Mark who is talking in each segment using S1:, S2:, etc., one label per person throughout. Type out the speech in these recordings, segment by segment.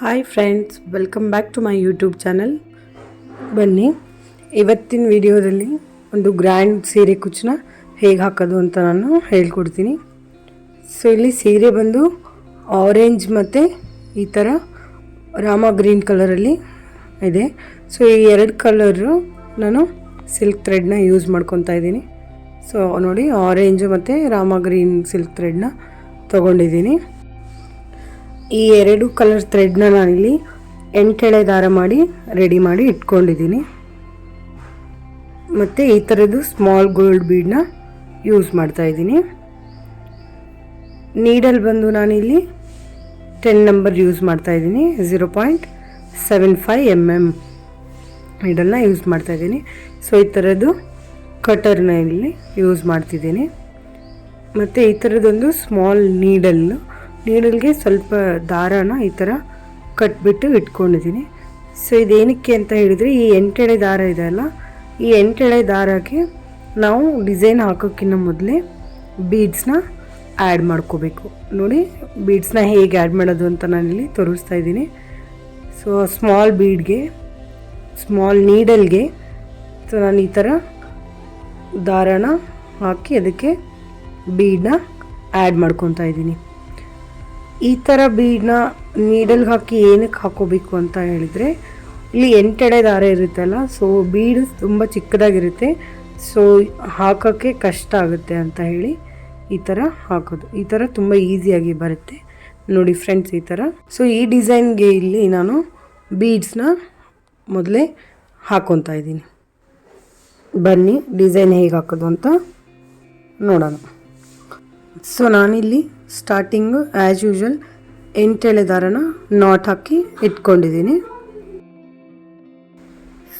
S1: Hi friends, welcome back to my YouTube channel. ಬನ್ನಿ, ಇವತ್ತಿನ ವಿಡಿಯೋದಲ್ಲಿ ಒಂದು ಗ್ರ್ಯಾಂಡ್ ಸೀರೆ ಕುಚ್ಚನ್ನ ಹೇಗೆ ಹಾಕೋದು ಅಂತ ನಾನು ಹೇಳ್ಕೊಡ್ತೀನಿ. ಸೊ ಇಲ್ಲಿ ಸೀರೆ ಬಂದು ಆರೆಂಜ್ ಮತ್ತು ಈ ಥರ ರಾಮ ಗ್ರೀನ್ ಕಲರಲ್ಲಿ ಇದೆ. ಸೊ ಈ ಎರಡು ಕಲರು ನಾನು ಸಿಲ್ಕ್ ಥ್ರೆಡ್ನ ಯೂಸ್ ಮಾಡ್ಕೊತಾ ಇದ್ದೀನಿ. ಸೊ ನೋಡಿ, ಆರೆಂಜು ಮತ್ತು ರಾಮ ಗ್ರೀನ್ ಸಿಲ್ಕ್ ಥ್ರೆಡ್ನ ತೊಗೊಂಡಿದ್ದೀನಿ. ಈ ಎರಡು ಕಲರ್ ಥ್ರೆಡ್ನ ನಾನಿಲ್ಲಿ 8 ಎಳೆ ದಾರ ಮಾಡಿ ರೆಡಿ ಮಾಡಿ ಇಟ್ಕೊಂಡಿದ್ದೀನಿ. ಮತ್ತು ಈ ಥರದ್ದು ಸ್ಮಾಲ್ ಗೋಲ್ಡ್ ಬೀಡನ್ನ ಯೂಸ್ ಮಾಡ್ತಾಯಿದ್ದೀನಿ. ನೀಡಲ್ ಬಂದು ನಾನಿಲ್ಲಿ 10 ನಂಬರ್ ಯೂಸ್ ಮಾಡ್ತಾಯಿದ್ದೀನಿ. 0.75 mm ನೀಡಲ್ನ ಯೂಸ್ ಮಾಡ್ತಾಯಿದ್ದೀನಿ. ಸೊ ಈ ಥರದ್ದು ಕಟರ್ನ ಇಲ್ಲಿ ಯೂಸ್ ಮಾಡ್ತಿದ್ದೀನಿ. ಮತ್ತು ಈ ಥರದ್ದೊಂದು ಸ್ಮಾಲ್ ನೀಡಲ್ಗೆ ಸ್ವಲ್ಪ ದಾರಾನ ಈ ಥರ ಕಟ್ಬಿಟ್ಟು ಇಟ್ಕೊಂಡಿದ್ದೀನಿ. ಸೊ ಇದೇನಕ್ಕೆ ಅಂತ ಹೇಳಿದರೆ, ಈ 8 ಎಳೆ ದಾರ ಇದೆಯಲ್ಲ, ಈ 8 ಎಳೆ ದಾರಕ್ಕೆ ನಾವು ಡಿಸೈನ್ ಹಾಕೋಕ್ಕಿಂತ ಮೊದಲೇ ಬೀಡ್ಸ್ನ ಆ್ಯಡ್ ಮಾಡ್ಕೋಬೇಕು. ನೋಡಿ, ಬೀಡ್ಸ್ನ ಹೇಗೆ ಆ್ಯಡ್ ಮಾಡೋದು ಅಂತ ನಾನಿಲ್ಲಿ ತೋರಿಸ್ತಾ ಇದ್ದೀನಿ. ಸೊ ಸ್ಮಾಲ್ ನೀಡಲ್ಗೆ ಸೊ ನಾನು ಈ ಥರ ದಾರಾನ ಹಾಕಿ ಅದಕ್ಕೆ ಬೀಡನ್ನ ಆ್ಯಡ್ ಮಾಡ್ಕೊತಾ ಇದ್ದೀನಿ. ಈ ಥರ ಬೀಡನ್ನ ನೀಡಲ್ಗೆ ಹಾಕಿ ಏನಕ್ಕೆ ಹಾಕೋಬೇಕು ಅಂತ ಹೇಳಿದರೆ, ಇಲ್ಲಿ 8 ಎಳೆ ದಾರ ಇರುತ್ತಲ್ಲ, ಸೊ ಬೀಡು ತುಂಬ ಚಿಕ್ಕದಾಗಿರುತ್ತೆ. ಸೊ ಹಾಕೋಕ್ಕೆ ಕಷ್ಟ ಆಗುತ್ತೆ ಅಂತ ಹೇಳಿ ಈ ಥರ ಹಾಕೋದು. ಈ ಥರ ತುಂಬ ಈಸಿಯಾಗಿ ಬರುತ್ತೆ ನೋಡಿ ಫ್ರೆಂಡ್ಸ್, ಈ ಥರ. ಸೊ ಈ ಡಿಸೈನ್ಗೆ ಇಲ್ಲಿ ನಾನು ಬೀಡ್ಸ್ನ ಮೊದಲೇ ಹಾಕ್ಕೊತಾ ಇದ್ದೀನಿ. ಬನ್ನಿ, ಡಿಸೈನ್ ಹೇಗೆ ಹಾಕೋದು ಅಂತ ನೋಡೋಣ. ಸೊ ನಾನಿಲ್ಲಿ ಸ್ಟಾರ್ಟಿಂಗು ಆ್ಯಸ್ ಯೂಶ್ವಲ್ 8 ಎಳೆ ದಾರನ ನಾಟ್ ಹಾಕಿ ಇಟ್ಕೊಂಡಿದ್ದೀನಿ.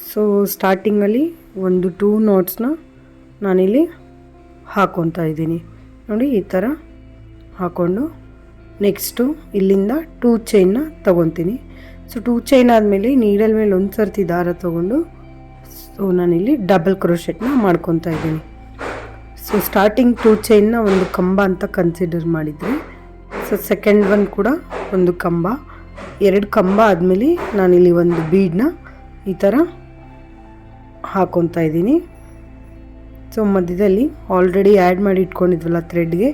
S1: ಸೊ ಸ್ಟಾರ್ಟಿಂಗಲ್ಲಿ ಒಂದು 2 ನಾಟ್ಸ್ನ ನಾನಿಲ್ಲಿ ಹಾಕ್ಕೊತಾ ಇದ್ದೀನಿ. ನೋಡಿ, ಈ ಥರ ಹಾಕ್ಕೊಂಡು ನೆಕ್ಸ್ಟು ಇಲ್ಲಿಂದ 2 ಚೈನ್ನ ತೊಗೊತೀನಿ. ಸೊ 2 ಚೈನ್ ಆದಮೇಲೆ ನೀಡಲ್ ಮೇಲೆ ಒಂದು ಸರ್ತಿ ದಾರ ತೊಗೊಂಡು ಸೊ ನಾನಿಲ್ಲಿ ಡಬಲ್ ಕ್ರೋಶೆಟ್ನ ಮಾಡ್ಕೊತಾ ಇದ್ದೀನಿ. ಸೊ ಸ್ಟಾರ್ಟಿಂಗ್ 2 ಚೈನ್ನ ಒಂದು ಕಂಬ ಅಂತ ಕನ್ಸಿಡರ್ ಮಾಡಿದರೆ, ಸೊ ಸೆಕೆಂಡ್ ಒನ್ ಕೂಡ ಒಂದು ಕಂಬ, 2 ಕಂಬ ಆದಮೇಲೆ ನಾನಿಲ್ಲಿ ಒಂದು ಬೀಡನ್ನ ಈ ಥರ ಹಾಕ್ಕೊತಾ ಇದ್ದೀನಿ. ಸೊ ಮಧ್ಯದಲ್ಲಿ ಆಲ್ರೆಡಿ ಆ್ಯಡ್ ಮಾಡಿ ಇಟ್ಕೊಂಡಿದ್ವಲ್ಲ ಥ್ರೆಡ್ಗೆ,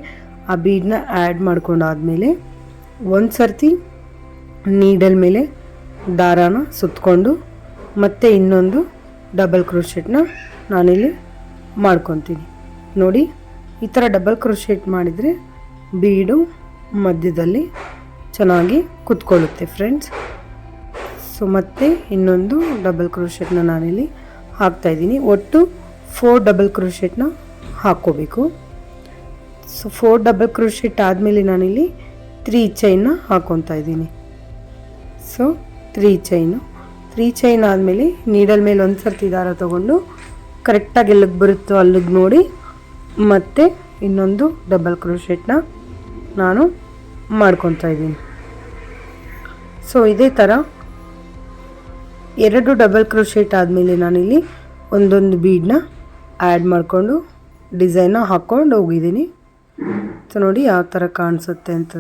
S1: ಆ ಬೀಡನ್ನ ಆ್ಯಡ್ ಮಾಡ್ಕೊಂಡಾದಮೇಲೆ ಒಂದು ಸರ್ತಿ ನೀಡಲ್ ಮೇಲೆ ದಾರಾನ ಸುತ್ತಕೊಂಡು ಮತ್ತೆ ಇನ್ನೊಂದು ಡಬಲ್ ಕ್ರೋಶೆಟ್ನ ನಾನಿಲ್ಲಿ ಮಾಡ್ಕೊತೀನಿ. ನೋಡಿ, ಈ ಥರ ಡಬಲ್ ಕ್ರೋಶೆಟ್ ಮಾಡಿದರೆ ಬೀಡು ಮಧ್ಯದಲ್ಲಿ ಚೆನ್ನಾಗಿ ಕುತ್ಕೊಳ್ಳುತ್ತೆ ಫ್ರೆಂಡ್ಸ್. ಸೊ ಮತ್ತೆ ಇನ್ನೊಂದು ಡಬಲ್ ಕ್ರೋಶೆಟ್ನ ನಾನಿಲ್ಲಿ ಹಾಕ್ತಾಯಿದ್ದೀನಿ. ಒಟ್ಟು 4 ಡಬಲ್ ಕ್ರೋಶೆಟ್ನ ಹಾಕ್ಕೋಬೇಕು. ಸೊ 4 ಡಬಲ್ ಕ್ರೋಶೆಟ್ ಆದಮೇಲೆ ನಾನಿಲ್ಲಿ 3 ಚೈನ್ನ ಹಾಕ್ಕೊತಾ ಇದ್ದೀನಿ. ಸೊ 3 ಚೈನ್ ಆದಮೇಲೆ ನೀಡಲ್ ಮೇಲೆ ಒಂದು ಸರ್ತಿ ದಾರ ತೊಗೊಂಡು ಕರೆಕ್ಟಾಗಿ ಎಲ್ಲಿಗೆ ಬರುತ್ತೋ ಅಲ್ಲಿಗೆ ನೋಡಿ ಮತ್ತು ಇನ್ನೊಂದು ಡಬಲ್ ಕ್ರೋಶೆಟ್ನ ನಾನು ಮಾಡ್ಕೊತಾ ಇದ್ದೀನಿ. ಸೊ ಇದೇ ಥರ 2 ಡಬಲ್ ಕ್ರೋಶೆಟ್ ಆದಮೇಲೆ ನಾನಿಲ್ಲಿ ಒಂದೊಂದು ಬೀಡನ್ನ ಆ್ಯಡ್ ಮಾಡಿಕೊಂಡು ಡಿಸೈನ್ನ ಹಾಕ್ಕೊಂಡು ಹೋಗಿದ್ದೀನಿ. ಸೊ ನೋಡಿ ಯಾವ ಥರ ಕಾಣಿಸುತ್ತೆ ಅಂತ.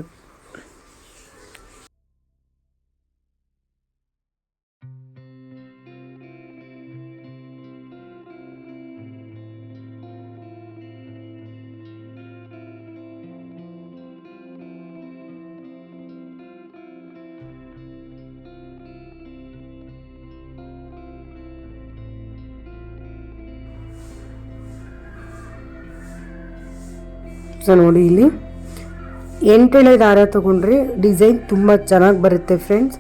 S1: ಸೊ ನೋಡಿ, ಇಲ್ಲಿ 8 ಎಳೆ ದಾರ ತೊಗೊಂಡ್ರೆ ಡಿಸೈನ್ ತುಂಬ ಚೆನ್ನಾಗಿ ಬರುತ್ತೆ ಫ್ರೆಂಡ್ಸ್.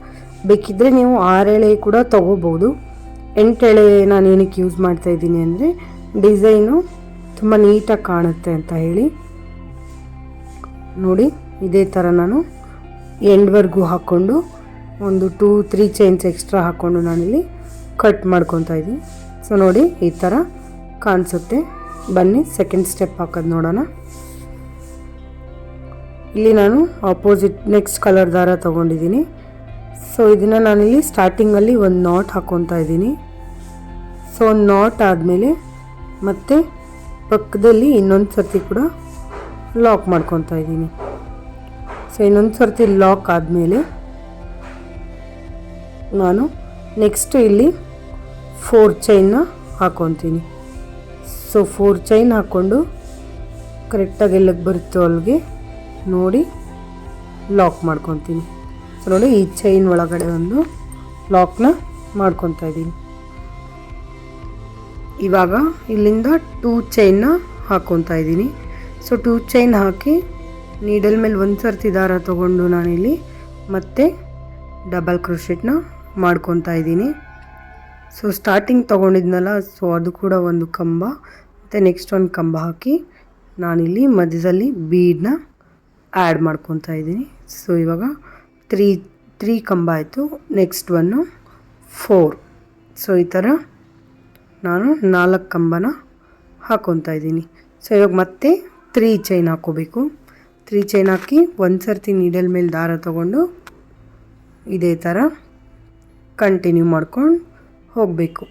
S1: ಬೇಕಿದ್ದರೆ ನೀವು 6 ಎಳೆ ಕೂಡ ತೊಗೋಬೋದು. 8 ಎಳೆ ನಾನು ಏನಕ್ಕೆ ಯೂಸ್ ಮಾಡ್ತಾಯಿದ್ದೀನಿ ಅಂದರೆ, ಡಿಸೈನು ತುಂಬ ನೀಟಾಗಿ ಕಾಣುತ್ತೆ ಅಂತ ಹೇಳಿ. ನೋಡಿ, ಇದೇ ಥರ ನಾನು ಎಂಡ್ವರೆಗೂ ಹಾಕ್ಕೊಂಡು ಒಂದು 2-3 ಚೈನ್ಸ್ ಎಕ್ಸ್ಟ್ರಾ ಹಾಕ್ಕೊಂಡು ನಾನಿಲ್ಲಿ ಕಟ್ ಮಾಡ್ಕೊತಾ ಇದ್ದೀನಿ. ಸೊ ನೋಡಿ, ಈ ಥರ ಕಾಣಿಸುತ್ತೆ. ಬನ್ನಿ ಸೆಕೆಂಡ್ ಸ್ಟೆಪ್ ಹಾಕೋದು ನೋಡೋಣ. ಇಲ್ಲಿ ನಾನು ಆಪೋಸಿಟ್ ನೆಕ್ಸ್ಟ್ ಕಲರ್ ದಾರ ತೊಗೊಂಡಿದ್ದೀನಿ. ಸೊ ಇದನ್ನು ನಾನಿಲ್ಲಿ ಸ್ಟಾರ್ಟಿಂಗಲ್ಲಿ ಒಂದು ನಾಟ್ ಹಾಕ್ಕೊತಾ ಇದ್ದೀನಿ. ಸೊ ಒಂದು ನಾಟ್ ಆದಮೇಲೆ ಮತ್ತೆ ಪಕ್ಕದಲ್ಲಿ ಇನ್ನೊಂದು ಸರ್ತಿ ಕೂಡ ಲಾಕ್ ಮಾಡ್ಕೊತಾ ಇದ್ದೀನಿ. ಸೊ ಇನ್ನೊಂದು ಸರ್ತಿ ಲಾಕ್ ಆದಮೇಲೆ ನಾನು ನೆಕ್ಸ್ಟ್ ಇಲ್ಲಿ 4 ಚೈನ್ನ ಹಾಕ್ಕೊತೀನಿ. ಸೊ 4 ಚೈನ್ ಹಾಕ್ಕೊಂಡು ಕರೆಕ್ಟಾಗಿ ಎಲ್ಲಿಗೆ ಬರುತ್ತೋ ಅಲ್ಲಿಗೆ ನೋಡಿ ಲಾಕ್ ಮಾಡ್ಕೊತೀನಿ. ಸೊ ನೋಡಿ ಈ ಚೈನ್ ಒಳಗಡೆ ಒಂದು ಲಾಕ್ನ ಮಾಡ್ಕೊತಾ ಇದ್ದೀನಿ. ಇವಾಗ ಇಲ್ಲಿಂದ 2 ಚೈನ್ನ ಹಾಕ್ಕೊತಾ ಇದ್ದೀನಿ. ಸೊ 2 ಚೈನ್ ಹಾಕಿ ನೀಡಲ್ ಮೇಲೆ ಒಂದು ಸರ್ತಿ ದಾರ ತೊಗೊಂಡು ನಾನಿಲ್ಲಿ ಮತ್ತೆ ಡಬಲ್ ಕ್ರೋಶೆಟ್ನ ಮಾಡ್ಕೊತಾ ಇದ್ದೀನಿ. ಸೊ ಸ್ಟಾರ್ಟಿಂಗ್ ತೊಗೊಂಡಿದ್ನಲ್ಲ, ಸೊ ಅದು ಕೂಡ ಒಂದು ಕಂಬ ಮತ್ತು ನೆಕ್ಸ್ಟ್ ಒಂದು ಕಂಬ ಹಾಕಿ ನಾನಿಲ್ಲಿ ಮಧ್ಯದಲ್ಲಿ ಬೀಡನ್ನ ಆ್ಯಡ್ ಮಾಡ್ಕೊತಾ ಇದ್ದೀನಿ. ಸೊ ಇವಾಗ 3 ಕಂಬ ಆಯಿತು. ನೆಕ್ಸ್ಟ್ 4. ಸೊ ಈ ಥರ ನಾನು 4 ಕಂಬನ ಹಾಕ್ಕೊತಾ ಇದ್ದೀನಿ. ಸೊ ಇವಾಗ ಮತ್ತೆ 3 ಚೈನ್ ಹಾಕ್ಕೋಬೇಕು. 3 ಚೈನ್ ಹಾಕಿ ಒಂದು ಸರ್ತಿ ನೀಡಲ್ ಮೇಲೆ ದಾರ ತೊಗೊಂಡು ಇದೇ ಥರ ಕಂಟಿನ್ಯೂ ಮಾಡ್ಕೊಂಡು ಹೋಗಬೇಕು.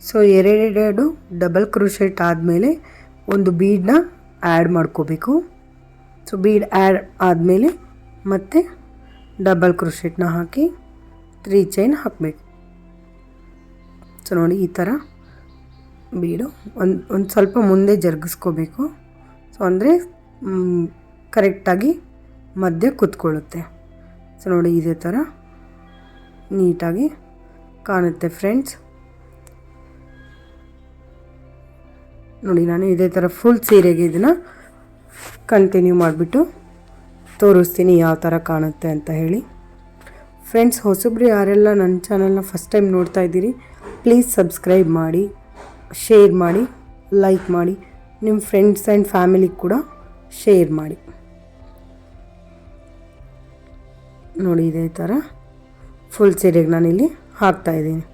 S1: ಸೊ 2 ಡಬಲ್ ಕ್ರೋಶೆಟ್ ಆದಮೇಲೆ ಒಂದು ಬೀಡನ್ನ ಆ್ಯಡ್ ಮಾಡ್ಕೋಬೇಕು. ಸೊ ಬೀಡ್ ಆ್ಯಡ್ ಆದಮೇಲೆ ಮತ್ತೆ ಡಬಲ್ ಕ್ರೋಶೆಟ್ನ ಹಾಕಿ 3 ಚೈನ್ ಹಾಕಬೇಕು. ಸೊ ನೋಡಿ ಈ ಥರ ಬೀಡು ಒಂದು ಸ್ವಲ್ಪ ಮುಂದೆ ಜರುಗಿಸ್ಕೋಬೇಕು. ಸೊ ಅಂದರೆ ಕರೆಕ್ಟಾಗಿ ಮಧ್ಯೆ ಕೂತ್ಕೊಳ್ಳುತ್ತೆ. ಸೊ ನೋಡಿ ಇದೇ ಥರ ನೀಟಾಗಿ ಕಾಣುತ್ತೆ ಫ್ರೆಂಡ್ಸ್. ನೋಡಿ ನಾನು ಇದೇ ಥರ ಫುಲ್ ಸೀರೆಗೆ ಇದನ್ನು ಕಂಟಿನ್ಯೂ ಮಾಡಿಬಿಟ್ಟು ತೋರಿಸ್ತೀನಿ ಯಾವ ಥರ ಕಾಣುತ್ತೆ ಅಂತ ಹೇಳಿ. ಫ್ರೆಂಡ್ಸ್, ಹೊಸಬ್ರು ಯಾರೆಲ್ಲ ನನ್ನ ಚಾನಲ್ನ ಫಸ್ಟ್ ಟೈಮ್ ನೋಡ್ತಾ ಇದ್ದೀರಿ, ಪ್ಲೀಸ್ ಸಬ್ಸ್ಕ್ರೈಬ್ ಮಾಡಿ, ಶೇರ್ ಮಾಡಿ, ಲೈಕ್ ಮಾಡಿ, ನಿಮ್ಮ ಫ್ರೆಂಡ್ಸ್ ಆ್ಯಂಡ್ ಫ್ಯಾಮಿಲಿಗೆ ಕೂಡ ಶೇರ್ ಮಾಡಿ. ನೋಡಿ ಇದೇ ಥರ ಫುಲ್ ಸೀರೆಗೆ ನಾನಿಲ್ಲಿ ಹಾಕ್ತಾಯಿದ್ದೀನಿ.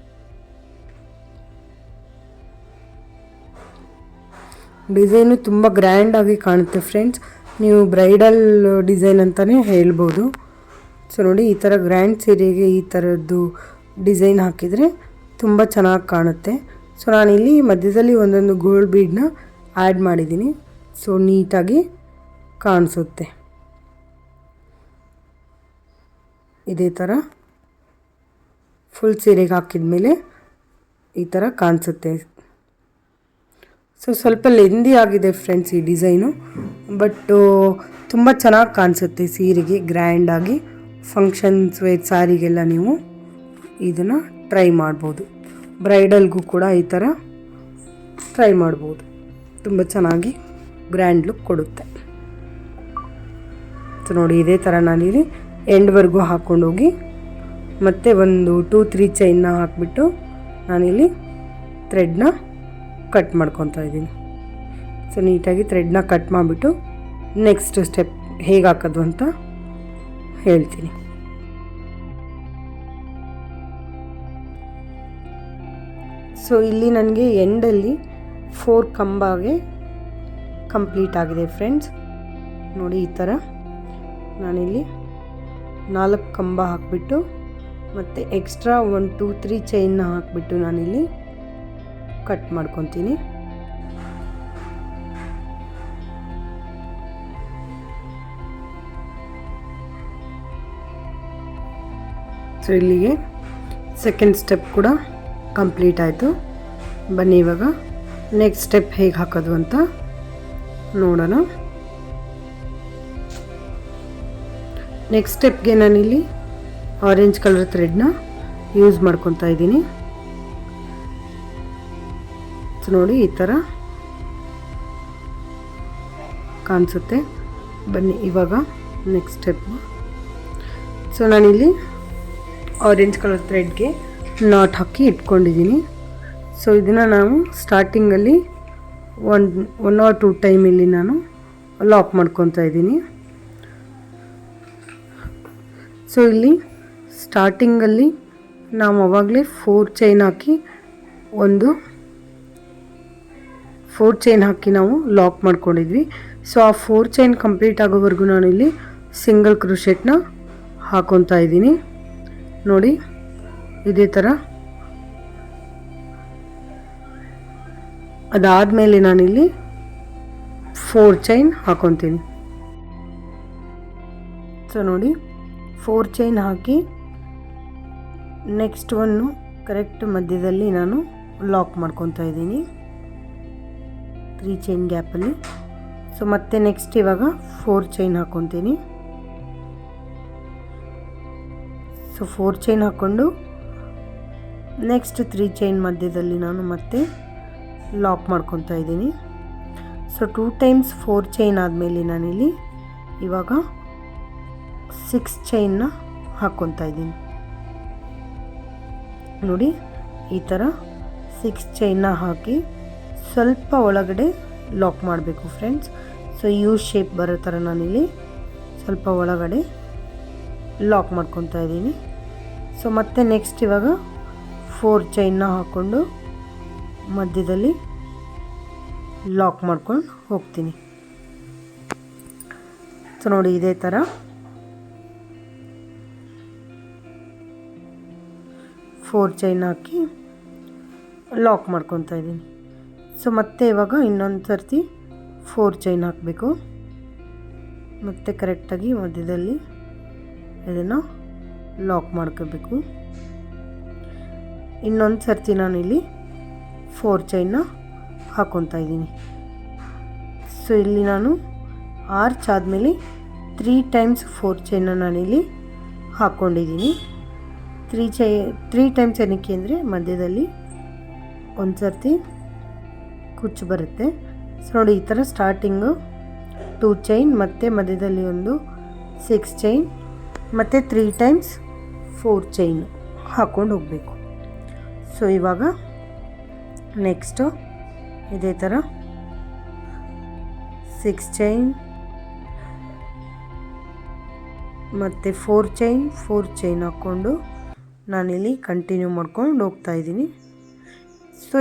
S1: ಡಿಸೈನು ತುಂಬ ಗ್ರ್ಯಾಂಡಾಗಿ ಕಾಣುತ್ತೆ ಫ್ರೆಂಡ್ಸ್. ನೀವು ಬ್ರೈಡಲ್ ಡಿಸೈನ್ ಅಂತಲೇ ಹೇಳ್ಬೋದು. ಸೊ ನೋಡಿ ಈ ಥರ ಗ್ರ್ಯಾಂಡ್ ಸೀರೆಗೆ ಈ ಥರದ್ದು ಡಿಸೈನ್ ಹಾಕಿದರೆ ತುಂಬ ಚೆನ್ನಾಗಿ ಕಾಣುತ್ತೆ. ಸೊ ನಾನಿಲ್ಲಿ ಮಧ್ಯದಲ್ಲಿ ಒಂದೊಂದು ಗೋಲ್ಡ್ ಬೀಡನ್ನ ಆ್ಯಡ್ ಮಾಡಿದ್ದೀನಿ. ಸೊ ನೀಟಾಗಿ ಕಾಣಿಸುತ್ತೆ. ಇದೇ ಥರ ಫುಲ್ ಸೀರೆಗೆ ಹಾಕಿದ ಮೇಲೆ ಈ ಥರ ಕಾಣಿಸುತ್ತೆ. ಸೊ ಸ್ವಲ್ಪ ಲೆಂದಿ ಆಗಿದೆ ಫ್ರೆಂಡ್ಸ್ ಈ ಡಿಸೈನು, ಬಟ್ಟು ತುಂಬ ಚೆನ್ನಾಗಿ ಕಾಣಿಸುತ್ತೆ ಸೀರೆಗೆ ಗ್ರ್ಯಾಂಡಾಗಿ. ಫಂಕ್ಷನ್ಸ್ ವೇರ್ ಸ್ಯಾರಿಗೆಲ್ಲ ನೀವು ಇದನ್ನು ಟ್ರೈ ಮಾಡ್ಬೋದು. ಬ್ರೈಡಲ್ಗೂ ಕೂಡ ಈ ಥರ ಟ್ರೈ ಮಾಡ್ಬೋದು. ತುಂಬ ಚೆನ್ನಾಗಿ ಗ್ರ್ಯಾಂಡ್ ಲುಕ್ ಕೊಡುತ್ತೆ. ಸೊ ನೋಡಿ ಇದೇ ಥರ ನಾನಿಲ್ಲಿ ಎಂಡ್ವರೆಗೂ ಹಾಕ್ಕೊಂಡೋಗಿ ಮತ್ತೆ ಒಂದು 2-3 ಚೈನ್ನ ಹಾಕಿಬಿಟ್ಟು ನಾನಿಲ್ಲಿ ಥ್ರೆಡ್ನ ಕಟ್ ಮಾಡ್ಕೊತಾ ಇದ್ದೀನಿ. ಸೊ ನೀಟಾಗಿ ಥ್ರೆಡ್ನ ಕಟ್ ಮಾಡಿಬಿಟ್ಟು ನೆಕ್ಸ್ಟ್ ಸ್ಟೆಪ್ ಹೇಗೆ ಹಾಕೋದು ಅಂತ ಹೇಳ್ತೀನಿ. ಸೊ ಇಲ್ಲಿ ನನಗೆ ಎಂಡಲ್ಲಿ 4 ಕಂಬಗೆ ಕಂಪ್ಲೀಟ್ ಆಗಿದೆ ಫ್ರೆಂಡ್ಸ್. ನೋಡಿ ಈ ಥರ ನಾನಿಲ್ಲಿ 4 ಕಂಬ ಹಾಕಿಬಿಟ್ಟು ಮತ್ತು ಎಕ್ಸ್ಟ್ರಾ 1-2-3 ಚೈನ್ನ ಹಾಕಿಬಿಟ್ಟು ನಾನಿಲ್ಲಿ ಕಟ್ ಮಾಡ್ಕೊತೀನಿ. ಸೊ ಇಲ್ಲಿಗೆ ಸೆಕೆಂಡ್ ಸ್ಟೆಪ್ ಕೂಡ ಕಂಪ್ಲೀಟ್ ಆಯಿತು. ಬನ್ನಿ ಇವಾಗ ನೆಕ್ಸ್ಟ್ ಸ್ಟೆಪ್ ಹೇಗೆ ಹಾಕೋದು ಅಂತ ನೋಡೋಣ. ನೆಕ್ಸ್ಟ್ ಸ್ಟೆಪ್ಗೆ ನಾನಿಲ್ಲಿ ಆರೆಂಜ್ ಕಲರ್ ಥ್ರೆಡ್ನ ಯೂಸ್ ಮಾಡ್ಕೊತಾ ಇದ್ದೀನಿ. ಸೊ ನೋಡಿ ಈ ಥರ ಕಾಣಿಸುತ್ತೆ. ಬನ್ನಿ ಇವಾಗ ನೆಕ್ಸ್ಟ್ ಸ್ಟೆಪ್. ಸೊ ನಾನಿಲ್ಲಿ ಆರೆಂಜ್ ಕಲರ್ ಥ್ರೆಡ್ಗೆ ನಾಟ್ ಹಾಕಿ ಇಟ್ಕೊಂಡಿದ್ದೀನಿ. ಸೊ ಇದನ್ನು ನಾವು ಸ್ಟಾರ್ಟಿಂಗಲ್ಲಿ 1 or 2 ಟೈಮ್ ಇಲ್ಲಿ ನಾನು ಲಾಕ್ ಮಾಡ್ಕೊತಾ ಇದ್ದೀನಿ. ಸೊ ಇಲ್ಲಿ ಸ್ಟಾರ್ಟಿಂಗಲ್ಲಿ ನಾವು ಆವಾಗಲೇ 4 ಚೈನ್ ಹಾಕಿ 4 ಚೈನ್ ಹಾಕಿ ನಾವು ಲಾಕ್ ಮಾಡ್ಕೊಂಡಿದ್ವಿ. ಸೊ ಆ 4 ಚೈನ್ ಕಂಪ್ಲೀಟ್ ಆಗೋವರೆಗೂ ನಾನು ಇಲ್ಲಿ ಸಿಂಗಲ್ ಕ್ರೋಶೆಟ್ನ ಹಾಕೊತಾ ಇದ್ದೀನಿ. ನೋಡಿ ಇದೇ ಥರ. ಅದಾದಮೇಲೆ ನಾನಿಲ್ಲಿ 4 ಚೈನ್ ಹಾಕೊತೀನಿ. ಸೊ ನೋಡಿ 4 ಚೈನ್ ಹಾಕಿ ನೆಕ್ಸ್ಟ್ ಒಂದು ಕರೆಕ್ಟ್ ಮಧ್ಯದಲ್ಲಿ ನಾನು ಲಾಕ್ ಮಾಡ್ಕೊತಾ ಇದ್ದೀನಿ 3 ಚೈನ್ ಗ್ಯಾಪಲ್ಲಿ. ಸೊ ಮತ್ತೆ ನೆಕ್ಸ್ಟ್ ಇವಾಗ 4 ಚೈನ್ ಹಾಕ್ಕೊತೀನಿ. ಸೊ 4 ಚೈನ್ ಹಾಕ್ಕೊಂಡು ನೆಕ್ಸ್ಟ್ 3 ಚೈನ್ ಮಧ್ಯದಲ್ಲಿ ನಾನು ಮತ್ತೆ ಲಾಕ್ ಮಾಡ್ಕೊತಾ ಇದ್ದೀನಿ. ಸೊ 2 ಟೈಮ್ಸ್ 4 ಚೈನ್ ಆದಮೇಲೆ ನಾನಿಲ್ಲಿ ಇವಾಗ 6 ಚೈನ್ನ ಹಾಕ್ಕೊತಾ ಇದ್ದೀನಿ. ನೋಡಿ ಈ ಥರ 6 ಚೈನ್ನ ಹಾಕಿ ಸ್ವಲ್ಪ ಒಳಗಡೆ ಲಾಕ್ ಮಾಡಬೇಕು ಫ್ರೆಂಡ್ಸ್. ಸೊ ಯು ಶೇಪ್ ಬರೋ ಥರ ನಾನಿಲ್ಲಿ ಸ್ವಲ್ಪ ಒಳಗಡೆ ಲಾಕ್ ಮಾಡ್ಕೊತಾ ಇದ್ದೀನಿ. ಸೊ ಮತ್ತೆ ನೆಕ್ಸ್ಟ್ ಇವಾಗ 4 ಚೈನ್ನ ಹಾಕ್ಕೊಂಡು ಮಧ್ಯದಲ್ಲಿ ಲಾಕ್ ಮಾಡ್ಕೊಂಡು ಹೋಗ್ತೀನಿ. ಸೊ ನೋಡಿ ಇದೇ ಥರ 4 ಚೈನ್ ಹಾಕಿ ಲಾಕ್ ಮಾಡ್ಕೊತಾ ಇದ್ದೀನಿ. ಸೊ ಮತ್ತೆ ಇವಾಗ ಇನ್ನೊಂದು ಸರ್ತಿ 4 ಚೈನ್ ಹಾಕಬೇಕು. ಮತ್ತೆ ಕರೆಕ್ಟಾಗಿ ಮಧ್ಯದಲ್ಲಿ ಇದನ್ನು ಲಾಕ್ ಮಾಡ್ಕೋಬೇಕು. ಇನ್ನೊಂದು ಸರ್ತಿ ನಾನಿಲ್ಲಿ 4 ಚೈನ್ನ ಹಾಕ್ಕೊತಾ ಇದ್ದೀನಿ. ಸೊ ಇಲ್ಲಿ ನಾನು ಆರ್ಚ್ ಆದಮೇಲೆ 3 ಟೈಮ್ಸ್ 4 ಚೈನ್ನ ನಾನಿಲ್ಲಿ ಹಾಕ್ಕೊಂಡಿದ್ದೀನಿ. 3 ಟೈಮ್ಸ್ ಏನಕ್ಕೆ ಅಂದರೆ ಮಧ್ಯದಲ್ಲಿ ಒಂದು ಸರ್ತಿ ಕುಚ್ಚು ಬರುತ್ತೆ. ಸೊ ನೋಡಿ ಈ ಥರ ಸ್ಟಾರ್ಟಿಂಗು 2 ಚೈನ್ ಮತ್ತು ಮಧ್ಯದಲ್ಲಿ ಒಂದು 6 ಚೈನ್ ಮತ್ತು 3 ಟೈಮ್ಸ್ 4 ಚೈನ್ ಹಾಕ್ಕೊಂಡು ಹೋಗಬೇಕು. ಸೊ ಇವಾಗ ನೆಕ್ಸ್ಟು ಇದೇ ಥರ 6 ಚೈನ್ ಮತ್ತು 4 ಚೈನ್ ಹಾಕ್ಕೊಂಡು ನಾನಿಲ್ಲಿ ಕಂಟಿನ್ಯೂ ಮಾಡ್ಕೊಂಡು ಹೋಗ್ತಾ ಇದ್ದೀನಿ. ಸೊ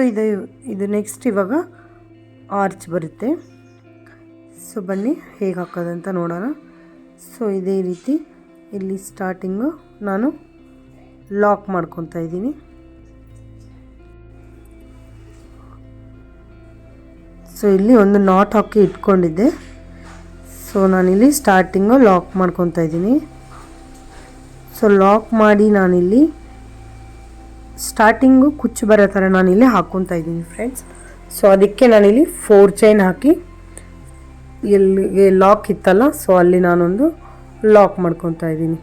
S1: ಇದು ನೆಕ್ಸ್ಟ್ ಇವಾಗ ಆರ್ಚ್ ಬರುತ್ತೆ. ಸೊ ಬನ್ನಿ ಹೇಗೆ ಹಾಕೋದಂತ ನೋಡೋಣ. ಸೊ ಇದೇ ರೀತಿ ಇಲ್ಲಿ ಸ್ಟಾರ್ಟಿಂಗು ನಾನು ಲಾಕ್ ಮಾಡ್ಕೊತಾ ಇದ್ದೀನಿ. ಸೊ ಇಲ್ಲಿ ಒಂದು ನಾಟ್ ಹಾಕಿ ಇಟ್ಕೊಂಡಿದ್ದೆ. ಸೊ ನಾನಿಲ್ಲಿ ಸ್ಟಾರ್ಟಿಂಗು ಲಾಕ್ ಮಾಡ್ಕೊತಾ ಇದ್ದೀನಿ. ಸೊ ಲಾಕ್ ಮಾಡಿ ನಾನಿಲ್ಲಿ ಸ್ಟಾರ್ಟಿಂಗು ಕುಚ್ಚು ಬರೋ ಥರ ನಾನಿಲ್ಲಿ ಹಾಕ್ಕೊತಾ ಇದ್ದೀನಿ ಫ್ರೆಂಡ್ಸ್. ಸೊ ಅದಕ್ಕೆ ನಾನಿಲ್ಲಿ 4 ಚೈನ್ ಹಾಕಿ ಎಲ್ಲಿಗೆ ಲಾಕ್ ಇತ್ತಲ್ಲ ಸೊ ಅಲ್ಲಿ ನಾನೊಂದು ಲಾಕ್ ಮಾಡ್ಕೊತಾ ಇದ್ದೀನಿ.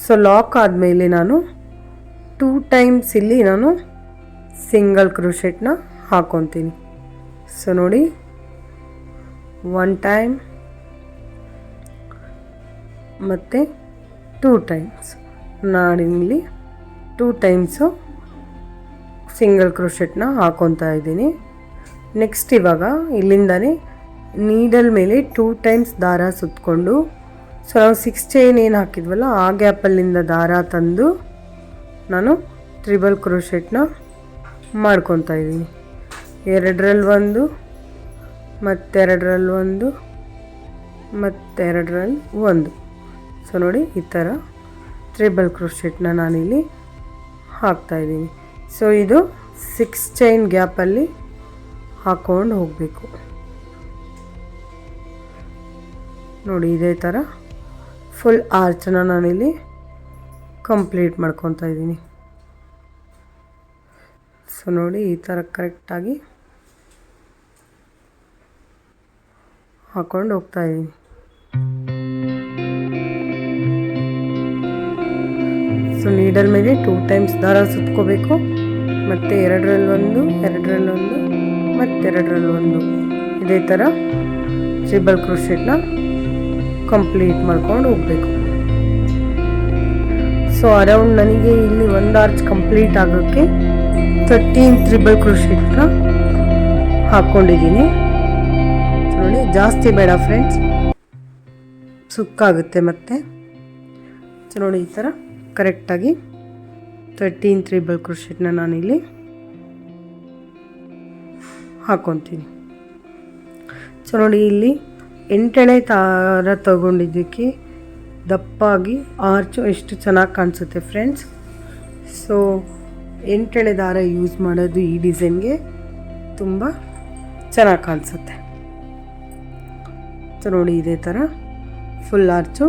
S1: ಸೊ ಲಾಕ್ ಆದಮೇಲೆ ನಾನು 2 ಟೈಮ್ಸ್ ಇಲ್ಲಿ ನಾನು ಸಿಂಗಲ್ ಕ್ರೋಶೆಟ್ನ ಹಾಕ್ಕೊತೀನಿ. ಸೊ ನೋಡಿ 1 ಟೈಮ್ ಮತ್ತು 2 ಟೈಮ್ಸ್ ನಾನಿಲ್ಲಿ 2 ಟೈಮ್ಸು ಸಿಂಗಲ್ ಕ್ರೋಶೆಟ್ನ ಹಾಕ್ಕೊತಾ ಇದ್ದೀನಿ. ನೆಕ್ಸ್ಟ್ ಇವಾಗ ಇಲ್ಲಿಂದನೇ ನೀಡಲ್ ಮೇಲೆ 2 ಟೈಮ್ಸ್ ದಾರ ಸುತ್ತಕೊಂಡು ಸೊ ನಾವು 6 ಚೈನ್ ಏನು ಹಾಕಿದ್ವಲ್ಲ ಆ ಗ್ಯಾಪಲ್ಲಿಂದ ದಾರ ತಂದು ನಾನು ಟ್ರಿಬಲ್ ಕ್ರೋಶೆಟ್ನ ಮಾಡ್ಕೊತಾ ಇದ್ದೀನಿ. 2ರಲ್ಲಿ 1 ಮತ್ತೆರಡರಲ್ಲಿ 1 ಮತ್ತೆರಡರಲ್ಲಿ 1. ಸೊ ನೋಡಿ ಈ ಥರ ಟ್ರಿಬಲ್ ಕ್ರೋಶೆಟ್ನ ನಾನಿಲ್ಲಿ ಹಾಕ್ತಾಯಿದ್ದೀನಿ. ಸೊ ಇದು 6 ಚೈನ್ ಗ್ಯಾಪಲ್ಲಿ ಹಾಕ್ಕೊಂಡು ಹೋಗಬೇಕು. ನೋಡಿ ಇದೇ ಥರ ಫುಲ್ ಆರ್ಚನ್ನ ನಾನಿಲ್ಲಿ ಕಂಪ್ಲೀಟ್ ಮಾಡ್ಕೊತಾ ಇದ್ದೀನಿ. ಸೊ ನೋಡಿ ಈ ಥರ ಕರೆಕ್ಟಾಗಿ ಹಾಕ್ಕೊಂಡು ಹೋಗ್ತಾ ಇದ್ದೀನಿ. ಸೊ ನೀಡಲ್ ಮೇಲೆ 2 ಟೈಮ್ಸ್ ದಾರ ಸುತ್ಕೋಬೇಕು ಮತ್ತು 2ರಲ್ಲಿ 1 2ರಲ್ಲಿ 1 ಮತ್ತೆರಡರಲ್ಲಿ 1 ಇದೇ ಥರ ಟ್ರಿಬಲ್ ಕ್ರೋಶೆಟ್ನ ಕಂಪ್ಲೀಟ್ ಮಾಡ್ಕೊಂಡು ಹೋಗಬೇಕು. ಸೊ ಅರೌಂಡ್ ನನಗೆ ಇಲ್ಲಿ ಒಂದು ಆರ್ಚ್ ಕಂಪ್ಲೀಟ್ ಆಗೋಕ್ಕೆ 13 ಟ್ರಿಬಲ್ ಕ್ರೋಶೆಟ್ನ ಹಾಕ್ಕೊಂಡಿದ್ದೀನಿ. ನೋಡಿ ಜಾಸ್ತಿ ಬೇಡ ಫ್ರೆಂಡ್ಸ್, ಸುಕ್ಕಾಗುತ್ತೆ ಮತ್ತೆ. ಸೊ ನೋಡಿ ಈ ಥರ ಕರೆಕ್ಟಾಗಿ 13 ಟ್ರಿಬಲ್ ಕ್ರೋಶೆಟ್ನ ನಾನಿಲ್ಲಿ ಹಾಕ್ಕೊತೀನಿ. ಸೊ ನೋಡಿ ಇಲ್ಲಿ 8 ದಾರ ತಗೊಂಡಿದ್ದಕ್ಕೆ ದಪ್ಪಾಗಿ ಆರ್ಚು ಎಷ್ಟು ಚೆನ್ನಾಗಿ ಕಾಣಿಸುತ್ತೆ ಫ್ರೆಂಡ್ಸ್. ಸೊ 8 ದಾರ ಯೂಸ್ ಮಾಡೋದು ಈ ಡಿಸೈನ್ಗೆ ತುಂಬ ಚೆನ್ನಾಗಿ ಕಾಣಿಸುತ್ತೆ. ಸೊ ನೋಡಿ ಇದೇ ಥರ ಫುಲ್ ಆರ್ಚು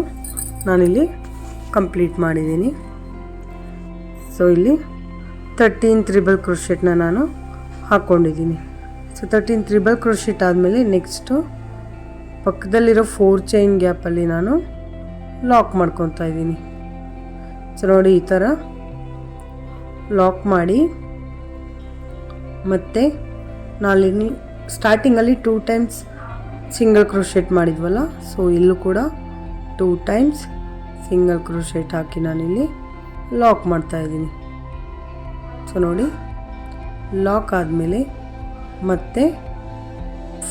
S1: ನಾನಿಲ್ಲಿ ಕಂಪ್ಲೀಟ್ ಮಾಡಿದ್ದೀನಿ. ಸೊ ಇಲ್ಲಿ 13 ತ್ರಿಬಲ್ ಕ್ರೋಶೆಟ್ನ ನಾನು ಹಾಕ್ಕೊಂಡಿದ್ದೀನಿ. ಸೊ 13 ತ್ರಿಬಲ್ ಕ್ರೋಶೆಟ್ ಆದಮೇಲೆ ನೆಕ್ಸ್ಟು ಪಕ್ಕದಲ್ಲಿರೋ 4 ಚೈನ್ ಗ್ಯಾಪಲ್ಲಿ ನಾನು ಲಾಕ್ ಮಾಡ್ಕೊತಾ ಇದ್ದೀನಿ. ಸೊ ನೋಡಿ ಈ ಥರ ಲಾಕ್ ಮಾಡಿ, ಮತ್ತು ನಾಳಿನಿ ಸ್ಟಾರ್ಟಿಂಗಲ್ಲಿ 2 ಟೈಮ್ಸ್ ಸಿಂಗಲ್ ಕ್ರೋಶೆಟ್ ಮಾಡಿದ್ವಲ್ಲ, ಸೊ ಇಲ್ಲೂ ಕೂಡ 2 ಟೈಮ್ಸ್ ಸಿಂಗಲ್ ಕ್ರೋಶೆಟ್ ಹಾಕಿ ನಾನಿಲ್ಲಿ ಲಾಕ್ ಮಾಡ್ತಾಯಿದ್ದೀನಿ. ಸೊ ನೋಡಿ ಲಾಕ್ ಆದಮೇಲೆ ಮತ್ತೆ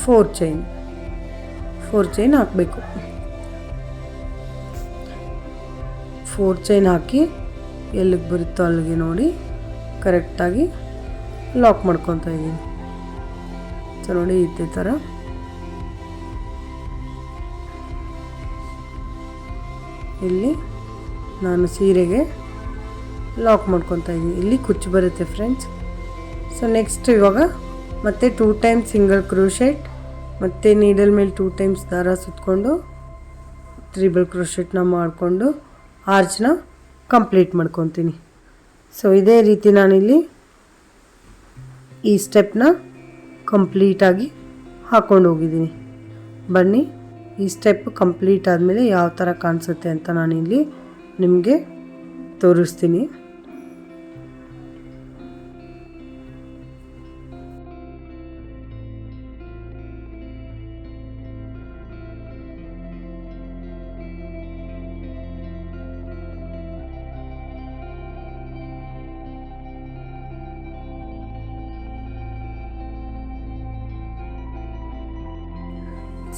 S1: 4 ಚೈನ್ ಹಾಕಬೇಕು. 4 ಚೈನ್ ಹಾಕಿ ಎಲ್ಲಿಗೆ ಬರುತ್ತೋ ಅಲ್ಲಿಗೆ ನೋಡಿ ಕರೆಕ್ಟಾಗಿ ಲಾಕ್ ಮಾಡ್ಕೊತಾ ಇದ್ದೀನಿ. ಸೊ ನೋಡಿ ಇದೇ ಥರ ಇಲ್ಲಿ ನಾನು ಸೀರೆಗೆ ಲಾಕ್ ಮಾಡ್ಕೊತಾ ಇದ್ದೀನಿ. ಇಲ್ಲಿ ಕುಚ್ಚು ಬರುತ್ತೆ ಫ್ರೆಂಡ್ಸ್. ಸೊ ನೆಕ್ಸ್ಟ್ ಇವಾಗ ಮತ್ತೆ 2 ಟೈಮ್ಸ್ ಸಿಂಗಲ್ ಕ್ರೋಶೆಟ್ ಮತ್ತು ನೀಡಲ್ ಮೇಲೆ 2 ಟೈಮ್ಸ್ ದಾರ ಸುತ್ತಕೊಂಡು ತ್ರಿಬಲ್ ಕ್ರೋಶೆಟ್ನ ಮಾಡಿಕೊಂಡು ಆರ್ಚ್ನ ಕಂಪ್ಲೀಟ್ ಮಾಡ್ಕೊತೀನಿ. ಸೊ ಇದೇ ರೀತಿ ನಾನಿಲ್ಲಿ ಈ ಸ್ಟೆಪ್ನ ಕಂಪ್ಲೀಟಾಗಿ ಹಾಕ್ಕೊಂಡು ಹೋಗಿದ್ದೀನಿ. ಬನ್ನಿ ಈ ಸ್ಟೆಪ್ ಕಂಪ್ಲೀಟ್ ಆದಮೇಲೆ ಯಾವ ಥರ ಕಾಣಿಸುತ್ತೆ ಅಂತ ನಾನಿಲ್ಲಿ ನಿಮಗೆ ತೋರಿಸ್ತೀನಿ.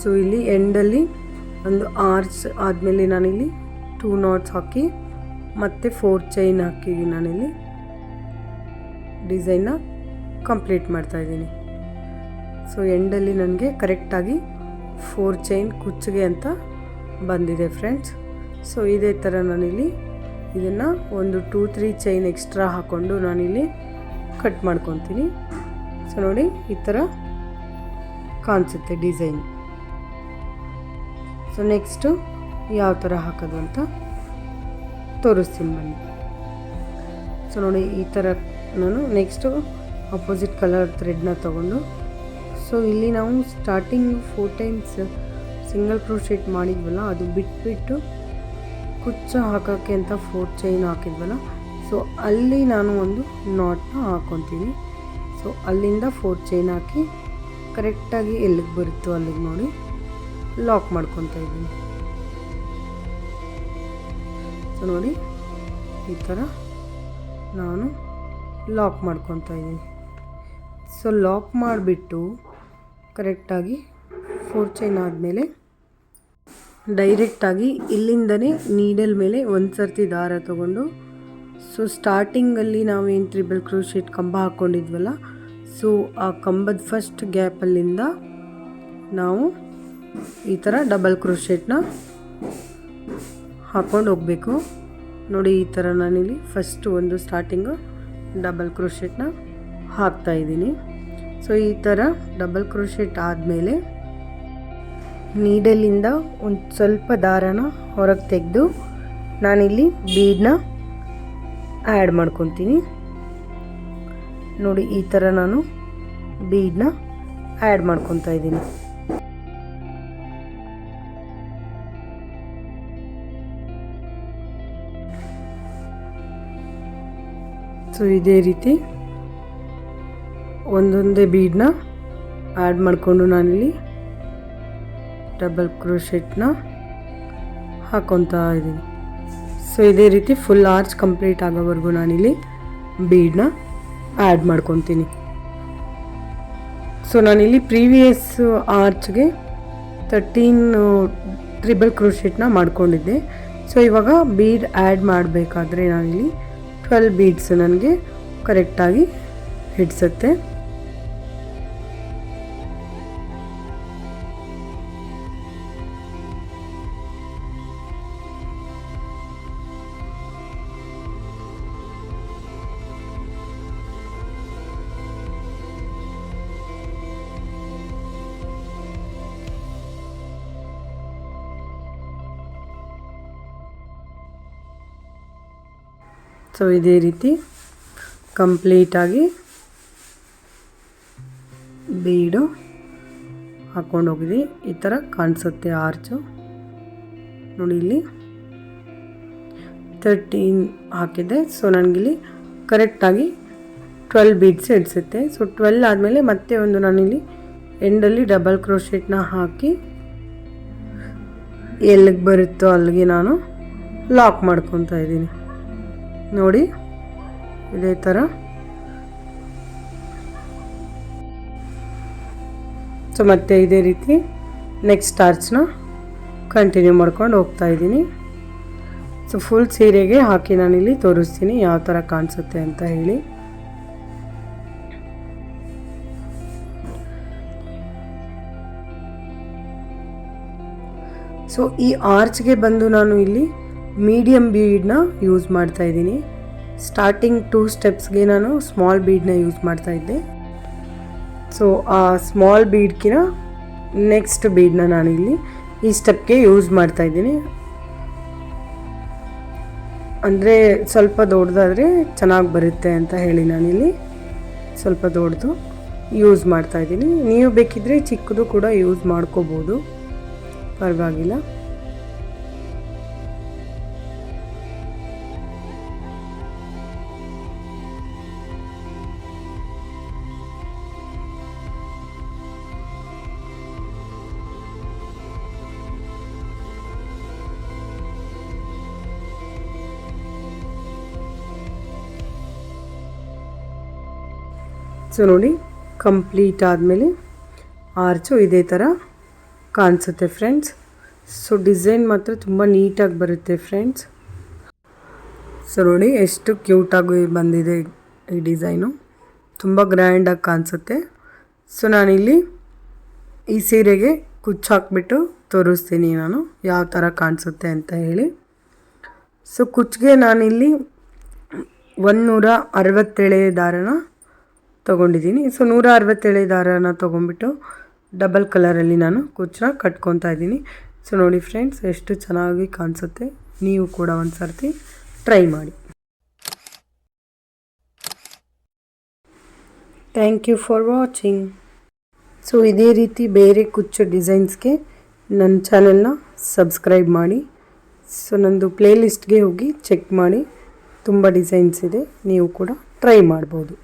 S1: ಸೊ ಇಲ್ಲಿ ಎಂಡಲ್ಲಿ ಒಂದು ಆರ್ಚ್ ಆದಮೇಲೆ ನಾನಿಲ್ಲಿ 2 ನಾಟ್ಸ್ ಹಾಕಿ ಮತ್ತು 4 ಚೈನ್ ಹಾಕಿ ನಾನಿಲ್ಲಿ ಡಿಸೈನ್ನ ಕಂಪ್ಲೀಟ್ ಮಾಡ್ತಾಯಿದ್ದೀನಿ. ಸೊ ಎಂಡಲ್ಲಿ ನನಗೆ ಕರೆಕ್ಟಾಗಿ 4 ಚೈನ್ ಕುಚ್ಚಿಗೆ ಅಂತ ಬಂದಿದೆ ಫ್ರೆಂಡ್ಸ್. ಸೊ ಇದೇ ಥರ ನಾನಿಲ್ಲಿ ಇದನ್ನು ಒಂದು 2-3 ಚೈನ್ ಎಕ್ಸ್ಟ್ರಾ ಹಾಕ್ಕೊಂಡು ನಾನಿಲ್ಲಿ ಕಟ್ ಮಾಡ್ಕೊತೀನಿ. ಸೊ ನೋಡಿ ಈ ಥರ ಕಾಣಿಸುತ್ತೆ ಡಿಸೈನ್. ಸೊ ನೆಕ್ಸ್ಟು ಯಾವ ಥರ ಹಾಕೋದು ಅಂತ ತೋರಿಸ್ತೀನಿ ಬನ್ನಿ. ಸೊ ನೋಡಿ ಈ ಥರ ನಾನು ನೆಕ್ಸ್ಟು ಅಪೋಸಿಟ್ ಕಲರ್ ಥ್ರೆಡ್ನ ತೊಗೊಂಡು, ಸೊ ಇಲ್ಲಿ ನಾವು ಸ್ಟಾರ್ಟಿಂಗ್ 4 ಟೈಮ್ಸ್ ಸಿಂಗಲ್ ಕ್ರೋಶೆಟ್ ಮಾಡಿದ್ವಲ್ಲ, ಅದು ಬಿಟ್ಬಿಟ್ಟು ಕುಚ್ಚು ಹಾಕೋಕ್ಕೆ ಅಂತ 4 ಚೈನ್ ಹಾಕಿದ್ವಲ್ಲ, ಸೊ ಅಲ್ಲಿ ನಾನು ಒಂದು ನಾಟ್ನ ಹಾಕ್ಕೊತೀನಿ. ಸೊ ಅಲ್ಲಿಂದ 4 ಚೈನ್ ಹಾಕಿ ಕರೆಕ್ಟಾಗಿ ಎಲ್ಲಿಗೆ ಬರುತ್ತೋ ಅಲ್ಲಿಗೆ ನೋಡಿ ಲಾಕ್ ಮಾಡ್ಕೊತಾ ಇದ್ದೀನಿ. ಸೊ ನೋಡಿ ಈ ಥರ ನಾನು ಲಾಕ್ ಮಾಡ್ಕೊತಾ ಇದ್ದೀನಿ. ಸೊ ಲಾಕ್ ಮಾಡಿಬಿಟ್ಟು ಕರೆಕ್ಟಾಗಿ 4 ಚೈನ್ ಆದಮೇಲೆ ಡೈರೆಕ್ಟಾಗಿ ಇಲ್ಲಿಂದನೇ ನೀಡಲ್ ಮೇಲೆ ಒಂದು ಸರ್ತಿ ದಾರ ತಗೊಂಡು, ಸೊ ಸ್ಟಾರ್ಟಿಂಗಲ್ಲಿ ನಾವೇನು ತ್ರಿಬಲ್ ಕ್ರೋಶೆಟ್ ಕಂಬ ಹಾಕ್ಕೊಂಡಿದ್ವಲ್ಲ, ಸೊ ಆ ಕಂಬದ ಫಸ್ಟ್ ಗ್ಯಾಪಲ್ಲಿಂದ ನಾವು ಈ ಥರ ಡಬಲ್ ಕ್ರೋಶೆಟ್ನ ಹಾಕ್ಕೊಂಡು ಹೋಗಬೇಕು. ನೋಡಿ ಈ ಥರ ನಾನಿಲ್ಲಿ ಫಸ್ಟ್ ಒಂದು ಸ್ಟಾರ್ಟಿಂಗು ಡಬಲ್ ಕ್ರೋಶೆಟ್ನ ಹಾಕ್ತಾಯಿದ್ದೀನಿ. ಸೊ ಈ ಥರ ಡಬಲ್ ಕ್ರೋಶೆಟ್ ಆದಮೇಲೆ ನೀಡಲಿಂದ ಒಂದು ಸ್ವಲ್ಪ ದಾರನ ಹೊರಗೆ ತೆಗೆದು ನಾನಿಲ್ಲಿ ಬೀಡನ್ನ ಆ್ಯಡ್ ಮಾಡ್ಕೊತೀನಿ. ನೋಡಿ ಈ ಥರ ನಾನು ಬೀಡನ್ನ ಆ್ಯಡ್ ಮಾಡ್ಕೊತಾ ಇದ್ದೀನಿ. ಸೊ ಇದೇ ರೀತಿ ಒಂದೊಂದೇ ಬೀಡನ್ನ ಆ್ಯಡ್ ಮಾಡಿಕೊಂಡು ನಾನಿಲ್ಲಿ ಡಬಲ್ ಕ್ರೋಶೆಟ್ನ ಹಾಕ್ಕೊತಾ ಇದ್ದೀನಿ. ಸೊ ಇದೇ ರೀತಿ ಫುಲ್ ಆರ್ಚ್ ಕಂಪ್ಲೀಟ್ ಆಗೋವರೆಗೂ ನಾನಿಲ್ಲಿ ಬೀಡನ್ನ ಆ್ಯಡ್ ಮಾಡ್ಕೊತೀನಿ. ಸೊ ನಾನಿಲ್ಲಿ ಪ್ರೀವಿಯಸ್ ಆರ್ಚ್ಗೆ 13 ತ್ರಿಬಲ್ ಕ್ರೋಶೆಟ್ನ ಮಾಡ್ಕೊಂಡಿದ್ದೆ. ಸೊ ಇವಾಗ ಬೀಡ್ ಆ್ಯಡ್ ಮಾಡಬೇಕಾದ್ರೆ ನಾನಿಲ್ಲಿ 12 ಬೀಡ್ಸ್ ನನಗೆ ಕರೆಕ್ಟಾಗಿ ಹಿಡಿಸುತ್ತೆ. ಸೊ ಇದೇ ರೀತಿ ಕಂಪ್ಲೀಟಾಗಿ ಬೀಡು ಹಾಕ್ಕೊಂಡು ಹೋಗಿದ್ವಿ. ಈ ಥರ ಕಾಣಿಸುತ್ತೆ ಆರ್ಚು ನೋಡಿ. ಇಲ್ಲಿ 13 ಹಾಕಿದೆ. ಸೊ ನನಗಿಲ್ಲಿ ಕರೆಕ್ಟಾಗಿ 12 ಬೀಡ್ಸ್ ಇಡಿಸುತ್ತೆ. ಸೊ 12 ಆದಮೇಲೆ ಮತ್ತೆ ಒಂದು ನಾನಿಲ್ಲಿ ಎಂಡಲ್ಲಿ ಡಬಲ್ ಕ್ರೋಶೆಟ್ನ ಹಾಕಿ ಎಲ್ಲಿಗೆ ಬರುತ್ತೋ ಅಲ್ಲಿಗೆ ನಾನು ಲಾಕ್ ಮಾಡ್ಕೊತಾ ಇದ್ದೀನಿ ನೋಡಿ. ಇದೇ ಥರ ಸೊ ಮತ್ತೆ ಇದೇ ರೀತಿ ನೆಕ್ಸ್ಟ್ ಆರ್ಚ್ನ ಕಂಟಿನ್ಯೂ ಮಾಡ್ಕೊಂಡು ಹೋಗ್ತಾ ಇದ್ದೀನಿ. ಸೊ ಫುಲ್ ಸೀರೆಗೆ ಹಾಕಿ ನಾನಿಲ್ಲಿ ತೋರಿಸ್ತೀನಿ ಯಾವ ಥರ ಕಾಣಿಸುತ್ತೆ ಅಂತ ಹೇಳಿ. ಸೊ ಈ ಆರ್ಚ್ಗೆ ಬಂದು ನಾನು ಇಲ್ಲಿ ಮೀಡಿಯಮ್ ಬೀಡನ್ನ ಯೂಸ್ ಮಾಡ್ತಾ ಇದ್ದೀನಿ. ಸ್ಟಾರ್ಟಿಂಗ್ 2 ಸ್ಟೆಪ್ಸ್ಗೆ ನಾನು ಸ್ಮಾಲ್ ಬೀಡನ್ನ ಯೂಸ್ ಮಾಡ್ತಾ ಇದ್ದೆ. ಸೊ ಆ ಸ್ಮಾಲ್ ಬೀಡ್ಕಿನ ನೆಕ್ಸ್ಟ್ ಬೀಡನ್ನ ನಾನಿಲ್ಲಿ ಈ ಸ್ಟೆಪ್ಗೆ ಯೂಸ್ ಮಾಡ್ತಾ ಇದ್ದೀನಿ. ಅಂದರೆ ಸ್ವಲ್ಪ ದೊಡ್ಡದಾದರೆ ಚೆನ್ನಾಗಿ ಬರುತ್ತೆ ಅಂತ ಹೇಳಿ ನಾನಿಲ್ಲಿ ಸ್ವಲ್ಪ ದೊಡ್ಡದು ಯೂಸ್ ಮಾಡ್ತಾ ಇದ್ದೀನಿ. ನೀವು ಬೇಕಿದ್ದರೆ ಚಿಕ್ಕದು ಕೂಡ ಯೂಸ್ ಮಾಡ್ಕೋಬೋದು, ಪರವಾಗಿಲ್ಲ. ಸೊ ನೋಡಿ ಕಂಪ್ಲೀಟ್ ಆದಮೇಲೆ ಆರ್ಚು ಇದೇ ಥರ ಕಾಣಿಸುತ್ತೆ ಫ್ರೆಂಡ್ಸ್. ಸೊ ಡಿಸೈನ್ ಮಾತ್ರ ತುಂಬ ನೀಟಾಗಿ ಬರುತ್ತೆ ಫ್ರೆಂಡ್ಸ್. ಸೊ ನೋಡಿ ಎಷ್ಟು ಕ್ಯೂಟಾಗಿ ಬಂದಿದೆ ಈ ಡಿಸೈನು, ತುಂಬ ಗ್ರ್ಯಾಂಡಾಗಿ ಕಾಣಿಸುತ್ತೆ. ಸೊ ನಾನಿಲ್ಲಿ ಈ ಸೀರೆಗೆ ಕುಚ್ಚು ಹಾಕ್ಬಿಟ್ಟು ತೋರಿಸ್ತೀನಿ ನಾನು ಯಾವ ಥರ ಕಾಣಿಸುತ್ತೆ ಅಂತ ಹೇಳಿ. ಸೊ ಕುಚ್ಚಿಗೆ ನಾನಿಲ್ಲಿ 167 ದಾರನ ತೊಗೊಂಡಿದ್ದೀನಿ. ಸೊ 167 ದಾರನ ತೊಗೊಂಡ್ಬಿಟ್ಟು ಡಬಲ್ ಕಲರಲ್ಲಿ ನಾನು ಕುಚ್ಚನ್ನ ಕಟ್ಕೊತಾ ಇದ್ದೀನಿ. ಸೊ ನೋಡಿ ಫ್ರೆಂಡ್ಸ್ ಎಷ್ಟು ಚೆನ್ನಾಗಿ ಕಾಣಿಸುತ್ತೆ. ನೀವು ಕೂಡ ಒಂದು ಸರ್ತಿ ಟ್ರೈ ಮಾಡಿ. Thank you for watching. So ಇದೇ ರೀತಿ ಬೇರೆ ಕುಚ್ಚು ಡಿಸೈನ್ಸ್ಗೆ ನನ್ನ ಚಾನೆಲ್ನ ಸಬ್ಸ್ಕ್ರೈಬ್ ಮಾಡಿ. ಸೊ ನಂದು ಪ್ಲೇಲಿಸ್ಟ್ಗೆ ಹೋಗಿ ಚೆಕ್ ಮಾಡಿ, ತುಂಬ ಡಿಸೈನ್ಸ್ ಇದೆ, ನೀವು ಕೂಡ ಟ್ರೈ ಮಾಡ್ಬೋದು.